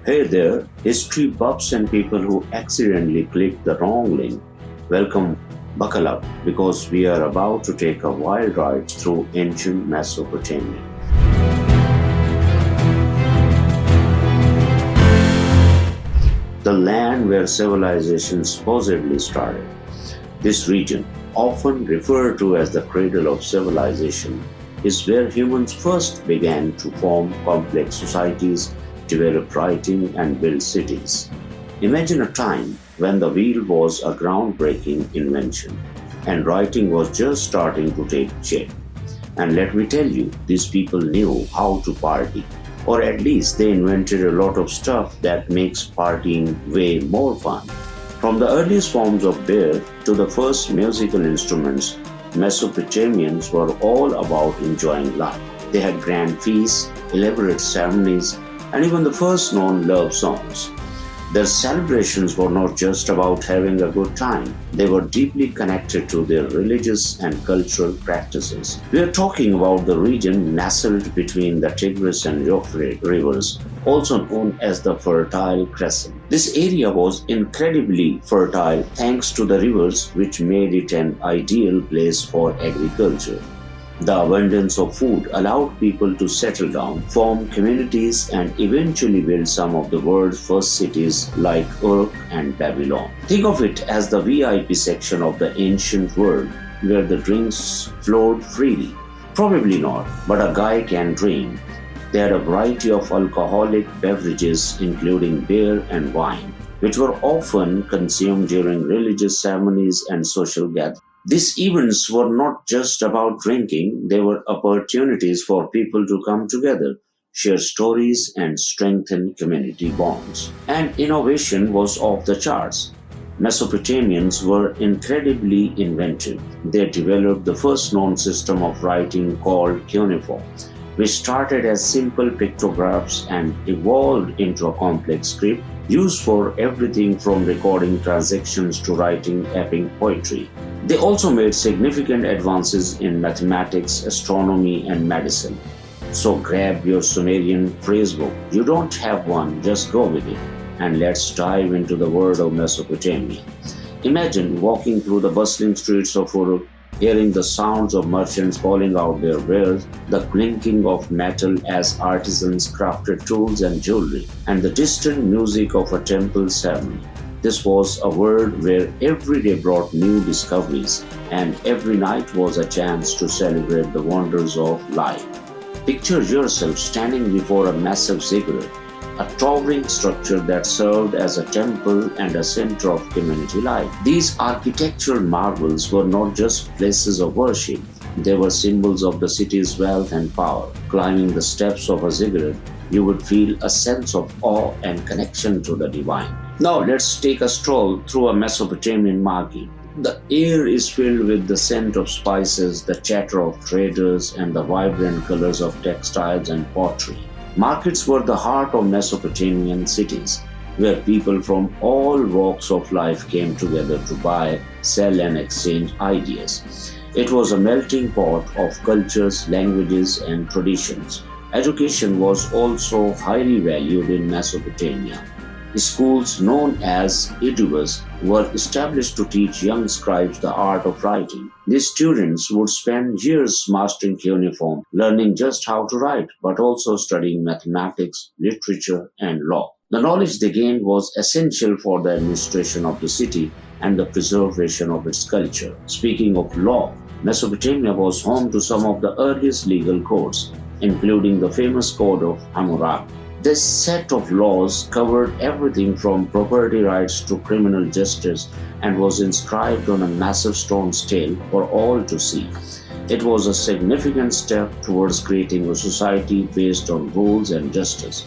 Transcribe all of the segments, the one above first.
Hey there, history buffs and people who accidentally click the wrong link. Welcome, buckle up, because we are about to take a wild ride through ancient Mesopotamia. The land where civilization supposedly started. This region, often referred to as the Cradle of Civilization, is where humans first began to form complex societies, develop writing, and build cities. Imagine a time when the wheel was a groundbreaking invention and writing was just starting to take shape. And let me tell you, these people knew how to party, or at least they invented a lot of stuff that makes partying way more fun. From the earliest forms of beer to the first musical instruments, Mesopotamians were all about enjoying life. They had grand feasts, elaborate ceremonies, and even the first known love songs. Their celebrations were not just about having a good time, they were deeply connected to their religious and cultural practices. We are talking about the region nestled between the Tigris and Euphrates rivers, also known as the Fertile Crescent. This area was incredibly fertile thanks to the rivers, which made it an ideal place for agriculture. The abundance of food allowed people to settle down, form communities, and eventually build some of the world's first cities like Uruk and Babylon. Think of it as the VIP section of the ancient world, where the drinks flowed freely. Probably not, but a guy can dream. They had a variety of alcoholic beverages, including beer and wine, which were often consumed during religious ceremonies and social gatherings. These events were not just about drinking, they were opportunities for people to come together, share stories, and strengthen community bonds. And innovation was off the charts. Mesopotamians were incredibly inventive. They developed the first known system of writing called cuneiform, which started as simple pictographs and evolved into a complex script used for everything from recording transactions to writing epic poetry. They also made significant advances in mathematics, astronomy, and medicine. So grab your Sumerian phrasebook. You don't have one, just go with it. And let's dive into the world of Mesopotamia. Imagine walking through the bustling streets of Uruk, hearing the sounds of merchants calling out their wares, the clinking of metal as artisans crafted tools and jewelry, and the distant music of a temple ceremony. This was a world where every day brought new discoveries, and every night was a chance to celebrate the wonders of life. Picture yourself standing before a massive ziggurat, a towering structure that served as a temple and a center of community life. These architectural marvels were not just places of worship, they were symbols of the city's wealth and power. Climbing the steps of a ziggurat, you would feel a sense of awe and connection to the divine. Now let's take a stroll through a Mesopotamian market. The air is filled with the scent of spices, the chatter of traders, and the vibrant colors of textiles and pottery. Markets were the heart of Mesopotamian cities, where people from all walks of life came together to buy, sell, and exchange ideas. It was a melting pot of cultures, languages, and traditions. Education was also highly valued in Mesopotamia. Schools known as iduvas were established to teach young scribes the art of writing. These students would spend years mastering cuneiform, learning just how to write, but also studying mathematics, literature, and law. The knowledge they gained was essential for the administration of the city and the preservation of its culture. Speaking of law, Mesopotamia was home to some of the earliest legal codes, including the famous Code of Hammurabi. This set of laws covered everything from property rights to criminal justice and was inscribed on a massive stone stele for all to see. It was a significant step towards creating a society based on rules and justice.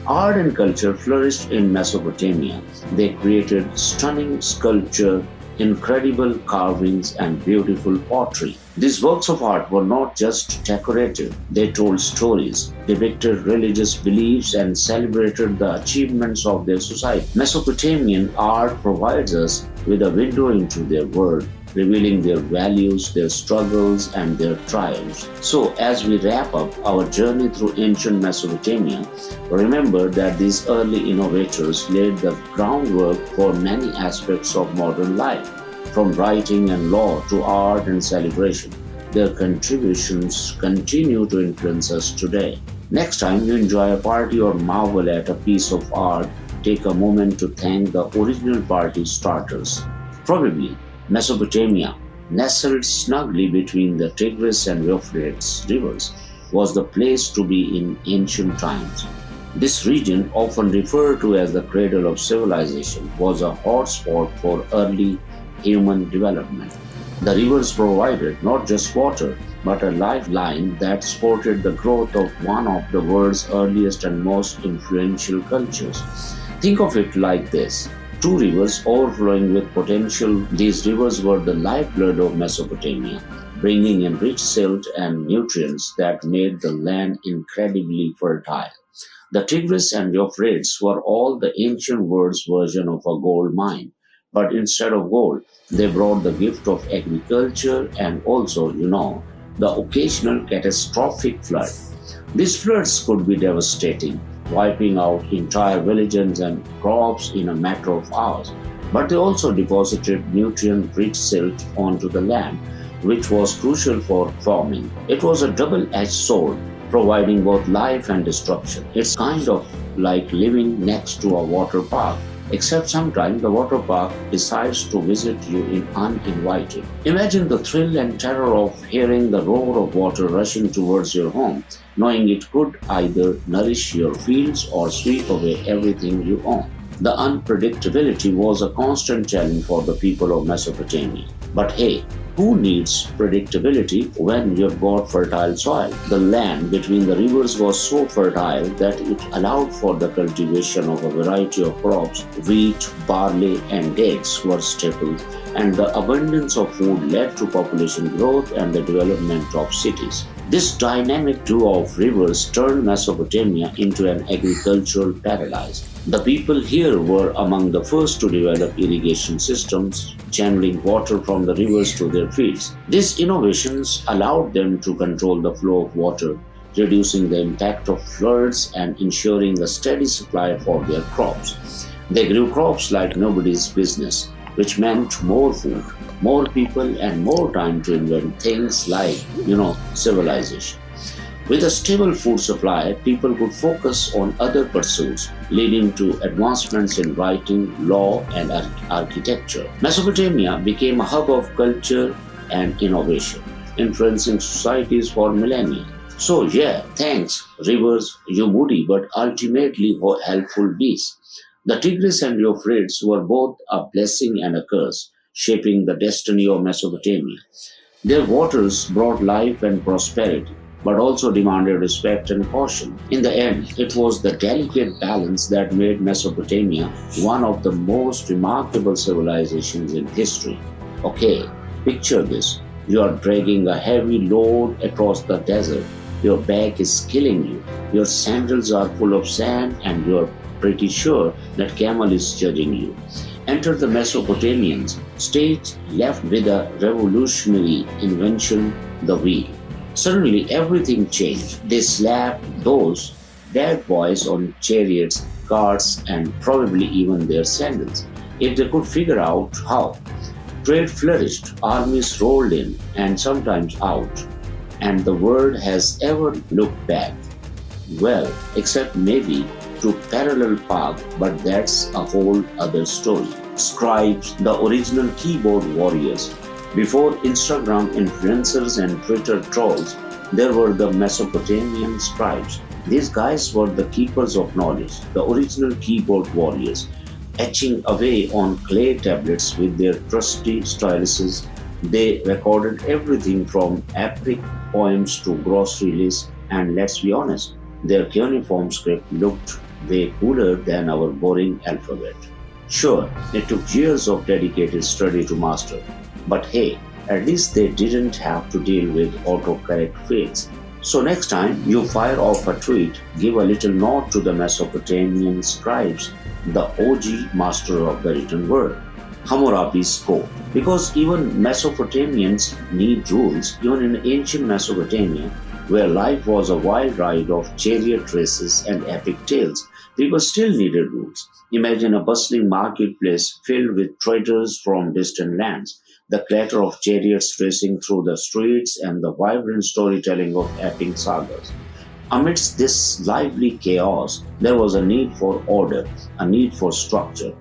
Art and culture flourished in Mesopotamia. They created stunning sculpture, incredible carvings, and beautiful pottery. These works of art were not just decorative, they told stories, depicted religious beliefs, and celebrated the achievements of their society. Mesopotamian art provides us with a window into their world, revealing their values, their struggles, and their triumphs. So, as we wrap up our journey through ancient Mesopotamia, remember that these early innovators laid the groundwork for many aspects of modern life, from writing and law to art and celebration. Their contributions continue to influence us today. Next time you enjoy a party or marvel at a piece of art, take a moment to thank the original party starters. Probably Mesopotamia, nestled snugly between the Tigris and Euphrates rivers, was the place to be in ancient times. This region, often referred to as the Cradle of Civilization, was a hotspot for early human development. The rivers provided not just water, but a lifeline that supported the growth of one of the world's earliest and most influential cultures. Think of it like this: two rivers overflowing with potential. These rivers were the lifeblood of Mesopotamia, bringing in rich silt and nutrients that made the land incredibly fertile. The Tigris and Euphrates were all the ancient world's version of a gold mine, but instead of gold, they brought the gift of agriculture and also, the occasional catastrophic flood. These floods could be devastating, wiping out entire villages and crops in a matter of hours. But they also deposited nutrient rich silt onto the land, which was crucial for farming. It was a double edged sword, providing both life and destruction. It's kind of like living next to a water park, except sometimes the water park decides to visit you in uninvited. Imagine the thrill and terror of hearing the roar of water rushing towards your home, knowing it could either nourish your fields or sweep away everything you own. The unpredictability was a constant challenge for the people of Mesopotamia. But hey, who needs predictability when you've got fertile soil? The land between the rivers was so fertile that it allowed for the cultivation of a variety of crops. Wheat, barley, and dates were staples, and the abundance of food led to population growth and the development of cities. This dynamic duo of rivers turned Mesopotamia into an agricultural paradise. The people here were among the first to develop irrigation systems, channeling water from the rivers to their fields. These innovations allowed them to control the flow of water, reducing the impact of floods and ensuring a steady supply for their crops. They grew crops like nobody's business, which meant more food, more people, and more time to invent things like, civilization. With a stable food supply, people could focus on other pursuits, leading to advancements in writing, law, and architecture. Mesopotamia became a hub of culture and innovation, influencing societies for millennia. So yeah, thanks, rivers, you moody but ultimately helpful beasts. The Tigris and Euphrates were both a blessing and a curse, shaping the destiny of Mesopotamia. Their waters brought life and prosperity, but also demanded respect and caution. In the end, it was the delicate balance that made Mesopotamia one of the most remarkable civilizations in history. Okay, picture this. You are dragging a heavy load across the desert. Your back is killing you. Your sandals are full of sand, and you're pretty sure that camel is judging you. Enter the Mesopotamians, stage left with a revolutionary invention, the wheel. Suddenly everything changed. They slapped those bad boys on chariots, carts, and probably even their sandals, if they could figure out how. Trade flourished, armies rolled in and sometimes out, and the world has ever looked back. Well, except maybe to parallel path, but that's a whole other story. Scribes, the original keyboard warriors. Before Instagram influencers and Twitter trolls, there were the Mesopotamian scribes. These guys were the keepers of knowledge, the original keyboard warriors, etching away on clay tablets with their trusty styluses. They recorded everything from epic poems to grocery lists, and let's be honest, their cuneiform script looked way cooler than our boring alphabet. Sure, it took years of dedicated study to master, but hey, at least they didn't have to deal with autocorrect fails. So next time you fire off a tweet, give a little nod to the Mesopotamian scribes, the OG master of the written word. Hammurabi's Code. Because even Mesopotamians need rules, even in ancient Mesopotamia, where life was a wild ride of chariot races and epic tales, people still needed rules. Imagine a bustling marketplace filled with traders from distant lands, the clatter of chariots racing through the streets, and the vibrant storytelling of epic sagas. Amidst this lively chaos, there was a need for order, a need for structure.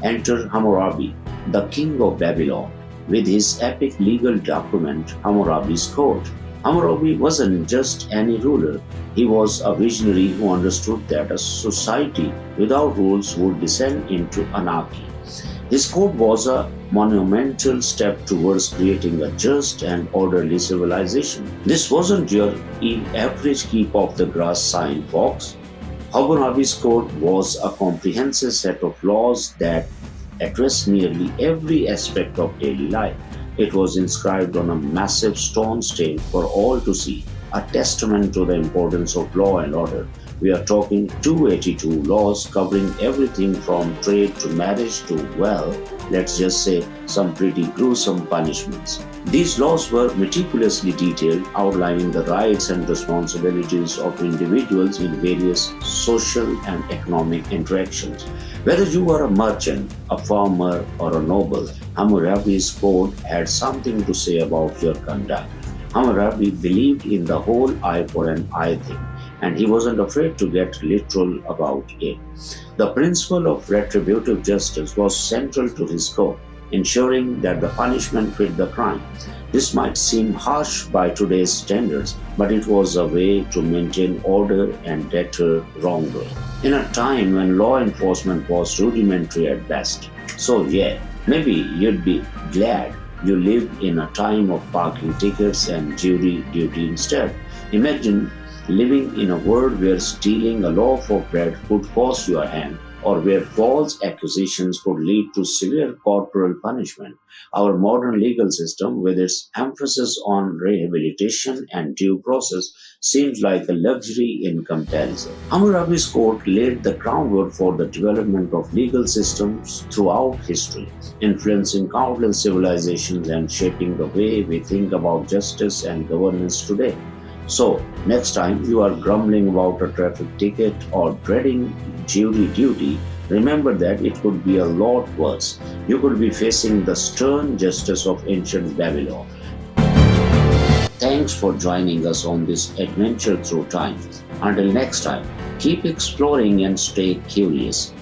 Enter Hammurabi, the king of Babylon, with his epic legal document, Hammurabi's Code. Hammurabi wasn't just any ruler, he was a visionary who understood that a society without rules would descend into anarchy. His code was a monumental step towards creating a just and orderly civilization. This wasn't your average keep of the grass sign, folks. Hammurabi's code was a comprehensive set of laws that addressed nearly every aspect of daily life. It was inscribed on a massive stone stele for all to see, a testament to the importance of law and order. We are talking 282 laws covering everything from trade to marriage to, well, let's just say some pretty gruesome punishments. These laws were meticulously detailed, outlining the rights and responsibilities of individuals in various social and economic interactions. Whether you were a merchant, a farmer, or a noble, Hammurabi's code had something to say about your conduct. Hammurabi believed in the whole eye for an eye thing, and he wasn't afraid to get literal about it. The principle of retributive justice was central to his code, ensuring that the punishment fit the crime. This might seem harsh by today's standards, but it was a way to maintain order and deter wrongdoing in a time when law enforcement was rudimentary at best. So, yeah, maybe you'd be glad you lived in a time of parking tickets and jury duty instead. Imagine living in a world where stealing a loaf of bread could cost you a hand, or where false accusations could lead to severe corporal punishment. Our modern legal system, with its emphasis on rehabilitation and due process, seems like a luxury in comparison. Hammurabi's code laid the groundwork for the development of legal systems throughout history, influencing countless civilizations and shaping the way we think about justice and governance today. So, next time you are grumbling about a traffic ticket or dreading jury duty, remember that it could be a lot worse. You could be facing the stern justice of ancient Babylon. Thanks for joining us on this adventure through time. Until next time, keep exploring and stay curious.